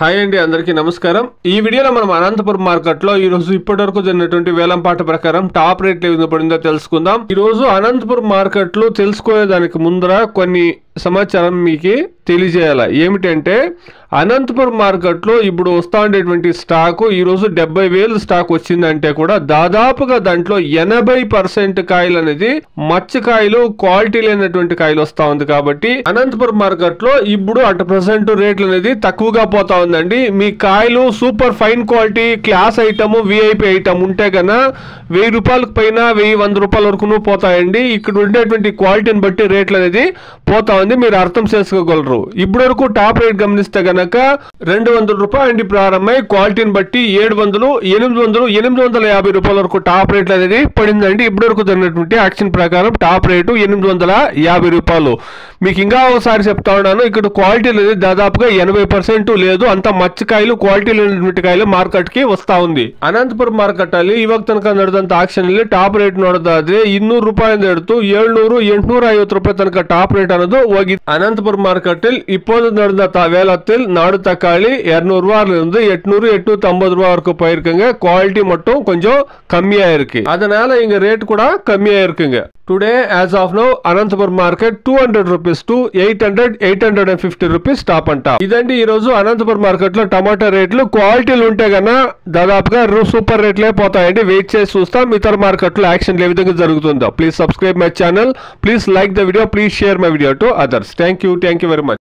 Hi అండి, అందరికీ నమస్కారం. ఈ వీడియోలో మనం అనంతపురం మార్కెట్లో ఈ రోజు ఇప్పటివరకు జరిగినటువంటి వేలంపాట ప్రకారం టాప్ రేట్లు ఏ విధంగా పడిందో తెలుసుకుందాం. ఈ రోజు అనంతపురం మార్కెట్లో తెలుసుకోవడానికి ముందర కొన్ని సమాచారం మీకు తెలియజేయాలి. ఏమిటంటే అనంతపురం మార్కెట్లో ఇప్పుడు వస్తూ ఉండేటువంటి స్టాకు ఈరోజు 70,000 స్టాక్ వచ్చిందంటే కూడా దాదాపుగా దాంట్లో 80% కాయలు అనేది మచ్చకాయలు, క్వాలిటీ లేనటువంటి కాయలు వస్తూ ఉంది. కాబట్టి అనంతపురం మార్కెట్లో ఇప్పుడు అట్ ప్రెసెంట్ రేట్లు అనేది తక్కువగా పోతా ఉందండి. మీ కాయలు super fine quality class item, VIP item ఉంటే కన్నా 1000 రూపాయలకు పైన 1,100 రూపాయల వరకు పోతాయండి. ఇక్కడ ఉండేటువంటి క్వాలిటీని బట్టి రేట్లు అనేది పోతా ఉంది, మీరు అర్థం చేసుకోగలరు. ఇప్పటి వరకు టాప్ రేట్ గమనిస్తే గనక 200 రూపాయలు ప్రారంభమై క్వాలిటీని బట్టి 700, 800, 850 రూపాయల వరకు టాప్ రేట్లు అనేది పడిందండి. ఇప్పటి వరకు జరిగినటువంటి యాక్షన్ ప్రకారం టాప్ రేటు 850 రూపాయలు. మీకు ఇంకా ఒకసారి చెప్తా ఉన్నాను, ఇక్కడ క్వాలిటీ అనేది దాదాపుగా 80% లేదు. అంత మచ్చకాయలు, ಕ್ವಾಲಿಟಿ లేనటువంటి ಕಾಯಿಲೆ ಮಾರ್ಕೆಟ್ ಗೆ ವಸ್ತಾ ఉంది. ಅನಂತಪುರ ಮಾರ್ಕೆಟ್ ಅಲ್ಲಿ ಇವಾಗ ತನಕ ನಡೆದಂತ ಆಕ್ಷನ್ ಅಲ್ಲಿ ಟಾಪ್ ರೇಟ್ ನೋಡೋದಾದ್ರೆ 200 ರೂಪಾಯಿಂದ ಹಿಡಿದು 700, 850 ರೂಪಾಯಿ ತನಕ ಟಾಪ್ ರೇಟ್ ಅನ್ನೋದು ಹೋಗಿದೆ. ಅನಂತಪುರ ಮಾರ್ಕೆಟ್ ಅಲ್ಲಿ இப்போது நடந்த வேலத்தில் நாடு தக்காளி 200 ரூபாயில இருந்து 800, 850 ரூபாய் வரைக்கும் போயிருக்குங்க. குவாலிட்டி மட்டும் கொஞ்சம் கம்மியா இருக்கு, அதனால இங்க ரேட் கூட கம்மியா இருக்குங்க. Today as of now Anantapuram market 200 rupees to 800, 850 rupees top అంట. ఇదండి ఈ రోజు అనంతపురం మార్కెట్ లో టమాటా రేట్లు. క్వాలిటీలు ఉంటే కన్నా దాదాపుగా సూపర్ రేట్లే పోతాయండి. వెయిట్ చేసి చూస్తాం ఇతర మార్కెట్ లో యాక్షన్ ఏ విధంగా జరుగుతుందో. Please subscribe my channel, please like the video, please share my video to others. Thank you very much.